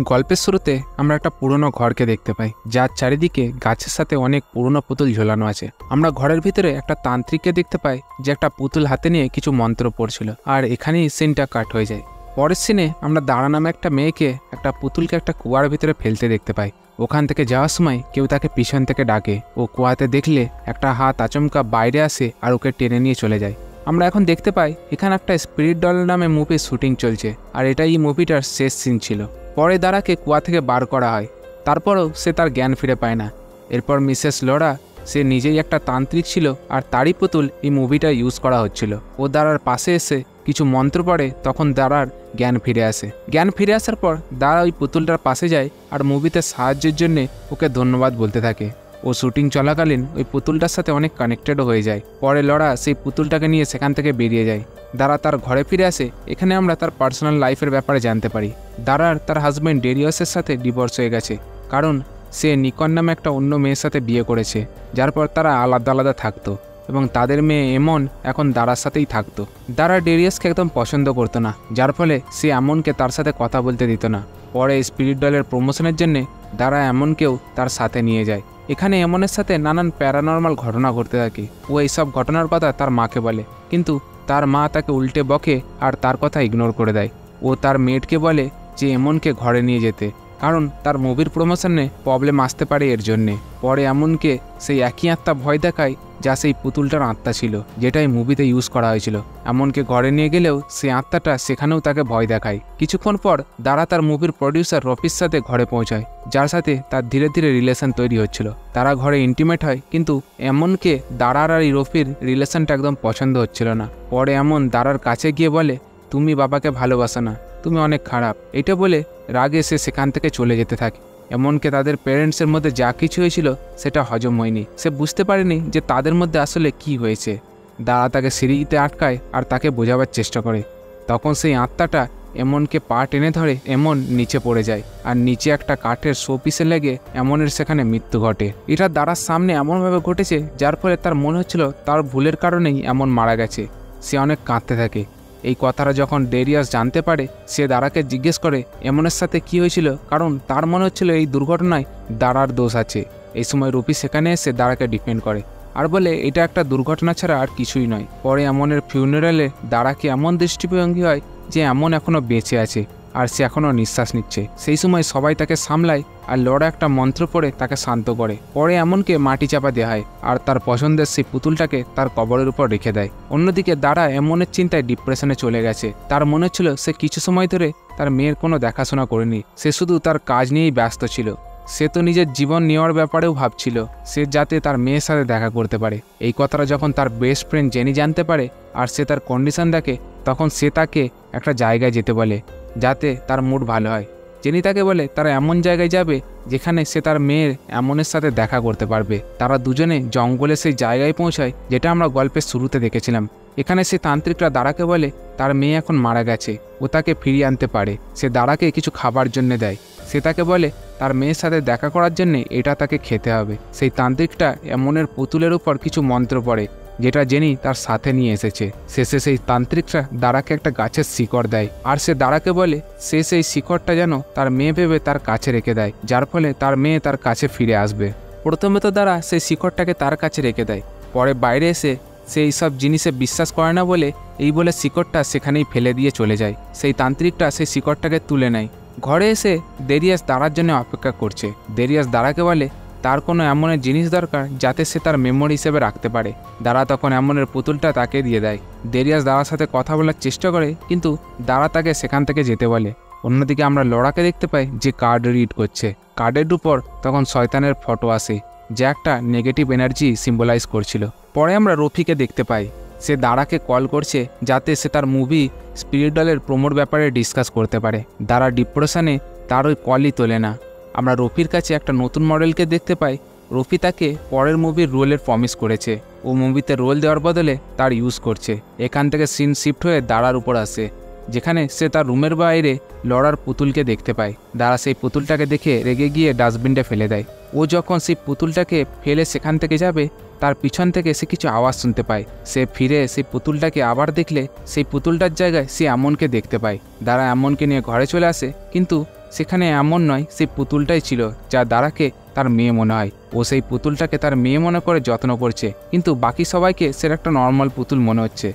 গল্পের শুরুতে আমরা একটা পুরনো ঘরকে দেখতে পাই, যার চারিদিকে গাছের সাথে অনেক পুরনো পুতুল ঝোলানো আছে। আমরা ঘরের ভিতরে একটা তান্ত্রিককে দেখতে পাই, যে একটা পুতুল হাতে নিয়ে কিছু মন্ত্র পড়ছিল। আর এখানেই সিনটা কাট হয়ে যায়। পরের সিনে আমরা দাঁড়া নামে একটা মেয়েকে একটা পুতুলকে একটা কুয়ার ভিতরে ফেলতে দেখতে পাই। ওখান থেকে যাওয়ার সময় কেউ তাকে পিছন থেকে ডাকে। ও কুয়াতে দেখলে একটা হাত আচমকা বাইরে আসে আর ওকে টেনে নিয়ে চলে যায়। আমরা এখন দেখতে পাই এখানে একটা স্পিরিট ডল নামে মুভির শুটিং চলছে, আর এটাই এই মুভিটার শেষ সিন ছিল। পরে দারাকে কুয়া থেকে বার করা হয়, তারপরও সে তার জ্ঞান ফিরে পায় না। এরপর মিসেস লোরা, সে নিজেই একটা তান্ত্রিক ছিল, আর তারই পুতুল এই মুভিটা ইউজ করা হচ্ছিল। ও দারার পাশে এসে কিছু মন্ত্র পড়ে, তখন দারার জ্ঞান ফিরে আসে। জ্ঞান ফিরে আসার পর দারা ওই পুতুলটার পাশে যায় আর মুভিতে সাহায্যের জন্যে ওকে ধন্যবাদ বলতে থাকে। ও শুটিং চলাকালীন ওই পুতুলটার সাথে অনেক কানেক্টেডও হয়ে যায়। পরে লড়া সেই পুতুলটাকে নিয়ে সেখান থেকে বেরিয়ে যায়। দারা তার ঘরে ফিরে আসে। এখানে আমরা তার পার্সোনাল লাইফের ব্যাপারে জানতে পারি। দারার তার হাজব্যান্ড ডেরিয়াসের সাথে ডিভোর্স হয়ে গেছে, কারণ সে নিকন নামে একটা অন্য মেয়ের সাথে বিয়ে করেছে, যার পর তারা আলাদা আলাদা থাকতো এবং তাদের মেয়ে এমন এখন দারার সাথেই থাকতো। দারা ডেরিয়াসকে একদম পছন্দ করতো না, যার ফলে সে এমনকে তার সাথে কথা বলতে দিত না। পরে স্পিরিট ডলের প্রমোশনের জন্যে দারা এমনকেও তার সাথে নিয়ে যায়। এখানে এমনের সাথে নানান প্যারানর্মাল ঘটনা ঘটতে থাকে। ও এইসব ঘটনার কথা তার মাকে বলে, কিন্তু তার মা তাকে উল্টে বকে আর তার কথা ইগনোর করে দেয়। ও তার মেয়েটকে বলে যে এমনকে ঘরে নিয়ে যেতে, কারণ তার মুভির প্রমোশনে প্রবলেম আসতে পারে এর জন্যে। পরে এমনকে সেই একই আত্মা ভয় দেখায়, যা সেই পুতুলটার আত্মা ছিল, যেটাই মুভিতে ইউজ করা হয়েছিল। এমনকে ঘরে নিয়ে গেলেও সেই আত্মাটা সেখানেও তাকে ভয় দেখায়। কিছুক্ষণ পর দারা তার মুভির প্রডিউসার রফির সাথে ঘরে পৌঁছায়, যার সাথে তার ধীরে ধীরে রিলেশন তৈরি হচ্ছিল। তারা ঘরে ইন্টিমেট হয়, কিন্তু এমনকে দারার আর রফির রিলেশনটা একদম পছন্দ হচ্ছিল না। পরে এমন দারার কাছে গিয়ে বলে, তুমি বাবাকে ভালোবাসো না, তুমি অনেক খারাপ। এটা বলে রাগে সে সেখান থেকে চলে যেতে থাকে। এমনকি তাদের প্যারেন্টসের মধ্যে যা কিছু হয়েছিল সেটা হজম হয়নি। সে বুঝতে পারেনি যে তাদের মধ্যে আসলে কি হয়েছে। দারা তাকে সিঁড়িতে আটকায় আর তাকে বোঝাবার চেষ্টা করে। তখন সেই আত্মাটা এমনকে পা টেনে ধরে, এমন নিচে পড়ে যায়, আর নিচে একটা কাঠের শোপিসে লেগে এমনের সেখানে মৃত্যু ঘটে। এটা দারার সামনে এমনভাবে ঘটেছে, যার ফলে তার মনে হচ্ছিল তার ভুলের কারণেই এমন মারা গেছে। সে অনেক কাঁদতে থাকে। এই কথাটা যখন ডেরিয়াস জানতে পারে, সে দারাকে জিজ্ঞেস করে এমনের সাথে কি হয়েছিল, কারণ তার মনে হচ্ছিল এই দুর্ঘটনায় দারার দোষ আছে। এই সময় রুপি সেখানে এসে দারাকে ডিফেন্ড করে আর বলে এটা একটা দুর্ঘটনা ছাড়া আর কিছুই নয়। পরে এমনের ফিউনারেলে দারাকে এমন দৃষ্টিভঙ্গি হয় যে এমন এখনও বেঁচে আছে আর সে এখনও নিঃশ্বাস নিচ্ছে। সেই সময় সবাই তাকে সামলায় আর লড়া একটা মন্ত্র পড়ে তাকে শান্ত করে। পরে এমনকে মাটি চাপা দেওয়া হয় আর তার পছন্দের সেই পুতুলটাকে তার কবরের উপর রেখে দেয়। অন্যদিকে দারা এমনের চিন্তায় ডিপ্রেশনে চলে গেছে। তার মনে হচ্ছিল সে কিছু সময় ধরে তার মেয়ের কোনো দেখাশোনা করেনি, সে শুধু তার কাজ নিয়েই ব্যস্ত ছিল। সে তো নিজের জীবন নেওয়ার ব্যাপারেও ভাবছিল, সে যাতে তার মেয়ের সাথে দেখা করতে পারে। এই কথাটা যখন তার বেস্ট ফ্রেন্ড জেনি জানতে পারে আর সে তার কন্ডিশন দেখে, তখন সে তাকে একটা জায়গায় যেতে বলে যাতে তার মুড ভালো হয়। জেনি তাকে বলে তারা এমন জায়গায় যাবে যেখানে সে তার মেয়ের এমনের সাথে দেখা করতে পারবে। তারা দুজনে জঙ্গলে সেই জায়গায় পৌঁছায় যেটা আমরা গল্পের শুরুতে দেখেছিলাম। এখানে সে তান্ত্রিকরা দারাকে বলে তার মেয়ে এখন মারা গেছে, ও তাকে ফিরিয়ে আনতে পারে। সে দারাকে কিছু খাবার জন্য দেয়। সে তাকে বলে তার মেয়ের সাথে দেখা করার জন্যে এটা তাকে খেতে হবে। সেই তান্ত্রিকটা এমনের পুতুলের উপর কিছু মন্ত্র পড়ে, যেটা জেনি তার সাথে নিয়ে এসেছে। শেষে সেই তান্ত্রিকটা দারাকে একটা গাছের শিকড় দেয়, আর সে দারাকে বলে সে সেই শিকড়টা যেন তার মেয়ে ভেবে তার কাছে রেখে দেয়, যার ফলে তার মেয়ে তার কাছে ফিরে আসবে। প্রথমে তো দারা সেই শিকড়টাকে তার কাছে রেখে দেয়। পরে বাইরে এসে সে এইসব জিনিসে বিশ্বাস করে না বলে এই বলে শিকড়টা সেখানেই ফেলে দিয়ে চলে যায়। সেই তান্ত্রিকটা সেই শিকড়টাকে তুলে নেয়। ঘরে এসে ডেরিয়াস দারার জন্য অপেক্ষা করছে। ডেরিয়াস দারাকে বলে তার কোনো এমনের জিনিস দরকার যাতে সে তার মেমোরি হিসেবে রাখতে পারে। দারা তখন এমনের পুতুলটা তাকে দিয়ে দেয়। ডেরিয়াস দারার সাথে কথা বলার চেষ্টা করে, কিন্তু দারা তাকে সেখান থেকে যেতে বলে। অন্যদিকে আমরা লড়াকে দেখতে পাই যে কার্ড রিড করছে। কার্ডের উপর তখন শয়তানের ফটো আসে, যা একটা নেগেটিভ এনার্জি সিম্বলাইজ করছিল। পরে আমরা রফিকে দেখতে পাই, সে দারাকে কল করছে যাতে সে তার মুভি স্পিরিট ডলের প্রমোর ব্যাপারে ডিসকাস করতে পারে। দারা ডিপ্রেশনে তার ওই কলই তোলে না। আমরা রফির কাছে একটা নতুন মডেলকে দেখতে পাই। রফি তাকে পরের মুভির রোলের প্রমিস করেছে। ও মুভিতে রোল দেওয়ার বদলে তার ইউজ করছে। এখান থেকে সিন শিফট হয়ে দারার উপর আসে, যেখানে সে তার রুমের বাইরে লড়ার পুতুলকে দেখতে পায়। দারা সেই পুতুলটাকে দেখে রেগে গিয়ে ডাস্টবিনটা ফেলে দেয়। ও যখন সেই পুতুলটাকে ফেলে সেখান থেকে যাবে, তার পিছন থেকে সে কিছু আওয়াজ শুনতে পায়। সে ফিরে সেই পুতুলটাকে আবার দেখলে সেই পুতুলটার জায়গায় সে এমনকে দেখতে পায়। দারা এমনকে নিয়ে ঘরে চলে আসে, কিন্তু সেখানে এমন নয়, সেই পুতুলটাই ছিল যা দারাকে তার মেয়ে মনে হয়। ও সেই পুতুলটাকে তার মেয়ে মনে করে যত্ন করছে, কিন্তু বাকি সবাইকে সেটা একটা নর্মাল পুতুল মনে হচ্ছে।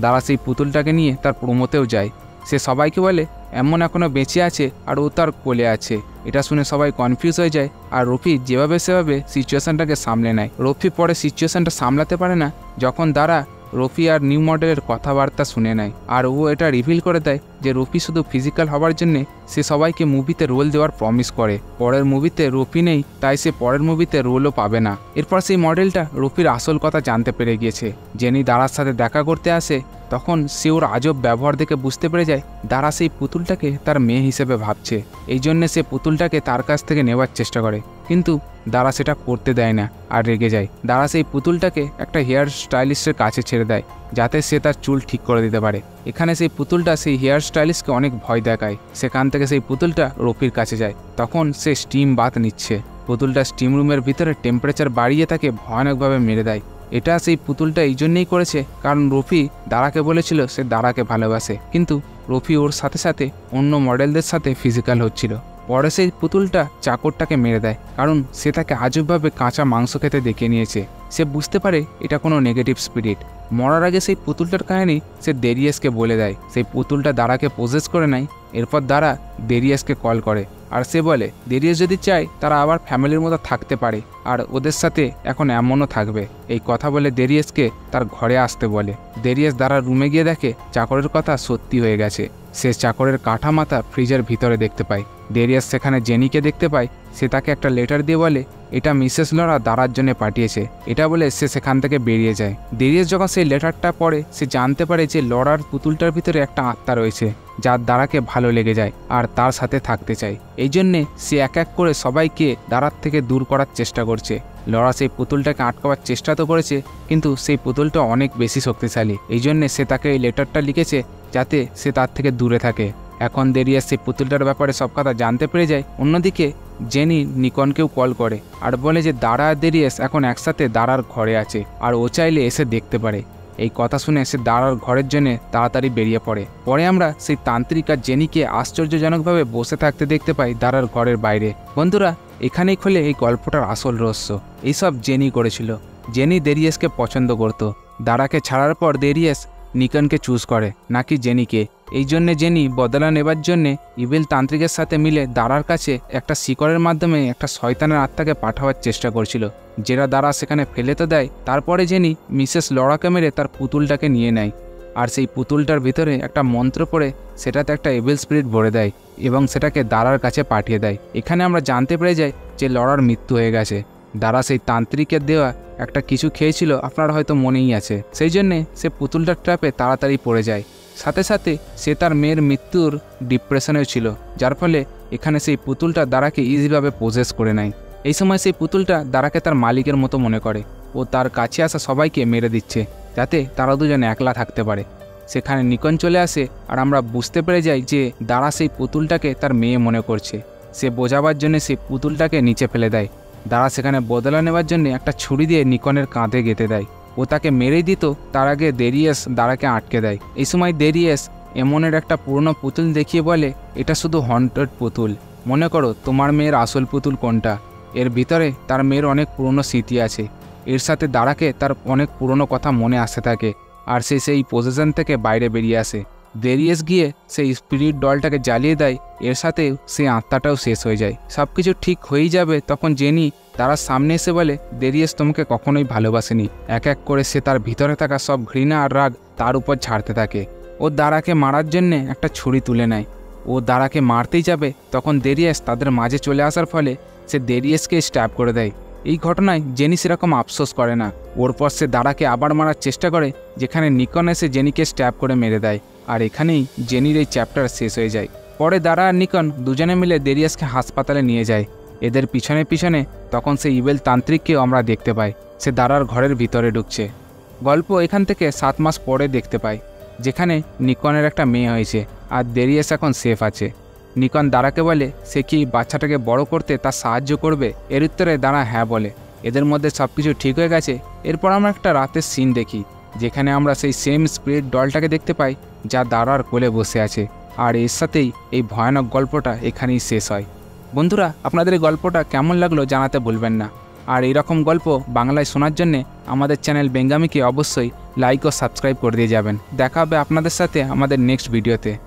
দারা সেই পুতুলটাকে নিয়ে তার প্রোমোতেও যায়। সে সবাইকে বলে এমন এখনও বেঁচে আছে আর ও তার কোলে আছে। এটা শুনে সবাই কনফিউজ হয়ে যায়, আর রফি যেভাবে সেভাবে সিচুয়েশনটাকে সামলে নেয়। রফি পরে সিচুয়েশনটা সামলাতে পারে না যখন দারা রফি আর নিউ মডেলের কথাবার্তা শুনে নেয়, আর ও এটা রিভিল করে দেয় যে রফি শুধু ফিজিক্যাল হওয়ার জন্যে সে সবাইকে মুভিতে রোল দেওয়ার প্রমিস করে। পরের মুভিতে রফি নেই, তাই সে পরের মুভিতে রোলও পাবে না। এরপর সেই মডেলটা রফির আসল কথা জানতে পেরে গিয়েছে। জেনি দারার সাথে দেখা করতে আসে, তখন সে ওর আজব ব্যবহার দেখে বুঝতে পেরে যায় দারা সেই পুতুলটাকে তার মেয়ে হিসেবে ভাবছে। এই জন্যে সে পুতুলটাকে তার কাছ থেকে নেওয়ার চেষ্টা করে, কিন্তু দারা সেটা করতে দেয় না আর রেগে যায়। দারা সেই পুতুলটাকে একটা হেয়ার স্টাইলিস্টের কাছে ছেড়ে দেয় যাতে সে তার চুল ঠিক করে দিতে পারে। এখানে সেই পুতুলটা সেই হেয়ার স্টাইলিস্টকে অনেক ভয় দেখায়। সেখান থেকে সেই পুতুলটা রফির কাছে যায়। তখন সে স্টিম বাথ নিচ্ছে। পুতুলটা স্টিম রুমের ভিতরে টেম্পারেচার বাড়িয়ে তাকে ভয়ানকভাবে মেরে দেয়। এটা সেই পুতুলটা এই জন্যেই করেছে কারণ রফি দারাকে বলেছিল সে দারাকে ভালোবাসে, কিন্তু রফি ওর সাথে সাথে অন্য মডেলদের সাথে ফিজিক্যাল হচ্ছিল। পরে সেই পুতুলটা চাকরটাকে মেরে দেয় কারণ সে তাকে আজবভাবে কাঁচা মাংস খেতে দেখে নিয়েছে। সে বুঝতে পারে এটা কোনো নেগেটিভ স্পিরিট। মরার আগে সেই পুতুলটার কাহিনী সে ডেরিয়াসকে বলে দেয়। সেই পুতুলটা দারাকে পজেস করে নেয়। এরপর দারা ডেরিয়াসকে কল করে আর সে বলে ডেরিয়াস যদি চায় তারা আবার ফ্যামিলির মতো থাকতে পারে আর ওদের সাথে এখন এমনও থাকবে। এই কথা বলে ডেরিয়াসকে তার ঘরে আসতে বলে। ডেরিয়াস দারার রুমে গিয়ে দেখে চাকরের কথা সত্যি হয়ে গেছে। সে চাকরের কাঠা মাথা ফ্রিজের ভিতরে দেখতে পায়। ডেরিয়াস সেখানে জেনিকে দেখতে পায়। সে তাকে একটা লেটার দিয়ে বলে এটা মিসেস লরা দারার জন্য পাঠিয়েছে। এটা বলে সে সেখান থেকে বেরিয়ে যায়। ডেরিয়াস যখন সেই লেটারটা পড়ে সে জানতে পারে যে লরার পুতুলটার ভিতরে একটা আত্মা রয়েছে যার দারাকে ভালো লেগে যায় আর তার সাথে থাকতে চায়। এই জন্যে সে এক এক করে সবাইকে দারার থেকে দূর করার চেষ্টা করছে। লরা সেই পুতুলটাকে আটকাবার চেষ্টা তো করেছে, কিন্তু সেই পুতুলটা অনেক বেশি শক্তিশালী। এই জন্যে সে তাকে এই লেটারটা লিখেছে যাতে সে তার থেকে দূরে থাকে। এখন ডেরিয়াস সেই পুতুলটার ব্যাপারে সব কথা জানতে পেরে যায়। অন্যদিকে জেনি নিকনকেও কল করে আর বলে যে দারা আর ডেরিয়াস এখন একসাথে দারার ঘরে আছে আর ও চাইলে এসে দেখতে পারে। এই কথা শুনে সে দারার ঘরের জন্য তাড়াতাড়ি বেরিয়ে পড়ে। পরে আমরা সেই তান্ত্রিক আর জেনিকে আশ্চর্যজনকভাবে বসে থাকতে দেখতে পাই দারার ঘরের বাইরে। বন্ধুরা, এখানেই খোলে এই গল্পটার আসল রহস্য। এইসব জেনি করেছিল। জেনি ডেরিয়াসকে পছন্দ করত। দারাকে ছাড়ার পর ডেরিয়াস নিকনকে চুজ করে নাকি জেনিকে। এই জন্যে জেনি বদলা নেবার জন্যে ইভিল তান্ত্রিকের সাথে মিলে দারার কাছে একটা শিকড়ের মাধ্যমে একটা শয়তানের আত্মাকে পাঠাবার চেষ্টা করছিল, যেটা দারা সেখানে ফেলে তো দেয়। তারপরে জেনি মিসেস লরাকে মেরে তার পুতুলটাকে নিয়ে নেয় আর সেই পুতুলটার ভিতরে একটা মন্ত্র পড়ে সেটাতে একটা ইভিল স্পিরিট ভরে দেয় এবং সেটাকে দারার কাছে পাঠিয়ে দেয়। এখানে আমরা জানতে পেরে যাই যে লরার মৃত্যু হয়ে গেছে। দারা সেই তান্ত্রিকের দেওয়া একটা কিছু খেয়েছিল, আপনার হয়তো মনেই আছে। সেই জন্যে সে পুতুলটার ট্র্যাপে তাড়াতাড়ি পড়ে যায়। সাথে সাথে সে তার মেয়ের মৃত্যুর ডিপ্রেশনেও ছিল, যার ফলে এখানে সেই পুতুলটা দারাকে ইজিভাবে পজেস করে নেয়। এই সময় সেই পুতুলটা দারাকে তার মালিকের মতো মনে করে ও তার কাছে আসা সবাইকে মেরে দিচ্ছে যাতে তারা দুজনে একলা থাকতে পারে। সেখানে নিকন চলে আসে আর আমরা বুঝতে পেরে যাই যে দারা সেই পুতুলটাকে তার মেয়ে মনে করছে। সে বোঝাবার জন্য সেই পুতুলটাকে নিচে ফেলে দেয়। দারা সেখানে বদলা নেওয়ার জন্য একটা ছুরি দিয়ে নিকনের কাঁধে গেঁথে দেয়। ও তাকে মেরেই দিত, তার আগে ডেরিয়াস দারাকে আটকে দেয়। এই সময় ডেরিয়াস এমনের একটা পুরনো পুতুল দেখিয়ে বলে এটা শুধু হন্টেড পুতুল, মনে করো তোমার মেয়ের আসল পুতুল কোনটা। এর ভিতরে তার মেয়ের অনেক পুরনো স্মৃতি আছে। এর সাথে দারাকে তার অনেক পুরনো কথা মনে আসতে থাকে আর সে সেই পজিশন থেকে বাইরে বেরিয়ে আসে। ডেরিয়াস গিয়ে সেই স্পিরিট ডলটাকে জ্বালিয়ে দেয়। এর সাথে সেই আত্মাটাও শেষ হয়ে যায়। সব কিছু ঠিক হয়েই যাবে তখন জেনি দারার সামনে এসে বলে ডেরিয়াস তোমাকে কখনোই ভালোবাসেনি। এক এক করে সে তার ভিতরে থাকা সব ঘৃণা আর রাগ তার উপর ছাড়তে থাকে। ও দারাকে মারার জন্যে একটা ছুরি তুলে নেয়। ও দারাকে মারতেই যাবে তখন ডেরিয়াস তাদের মাঝে চলে আসার ফলে সে ডেরিয়াসকে স্ট্যাব করে দেয়। এই ঘটনায় জেনি সেরকম আফসোস করে না। ওর পর সে দারাকে আবার মারার চেষ্টা করে, যেখানে নিকন এসে জেনিকে স্ট্যাব করে মেরে দেয়। আর এখানেই জেনির এই চ্যাপ্টার শেষ হয়ে যায়। পরে দারা আর নিকন দুজনে মিলে ডেরিয়াসকে হাসপাতালে নিয়ে যায়। এদের পিছনে পিছনে তখন সেই ইভেল তান্ত্রিককেও আমরা দেখতে পাই। সে দারার ঘরের ভিতরে ঢুকছে। গল্প এখান থেকে 7 মাস পরে দেখতে পাই, যেখানে নিকনের একটা মেয়ে হয়েছে আর ডেরিয়াস এখন সেফ আছে। নিকন দারাকে বলে সে কি বাচ্চাটাকে বড় করতে তার সাহায্য করবে। এর উত্তরে দারা হ্যাঁ বলে। এদের মধ্যে সব কিছু ঠিক হয়ে গেছে। এরপর আমরা একটা রাতের সিন দেখি, যেখানে আমরা সেই সেম স্পিরিট ডলটাকে দেখতে পাই যা দারার কোলে বসে আছে। আর এর সাথেই এই ভয়ানক গল্পটা এখানেই শেষ হয়। বন্ধুরা, আপনাদের এই গল্পটা কেমন লাগলো জানাতে ভুলবেন না। আর এইরকম গল্প বাংলায় শোনার জন্যে আমাদের চ্যানেল বেঙ্গামিকে অবশ্যই লাইক ও সাবস্ক্রাইব করে দিয়ে যাবেন। দেখা হবে আপনাদের সাথে আমাদের নেক্সট ভিডিওতে।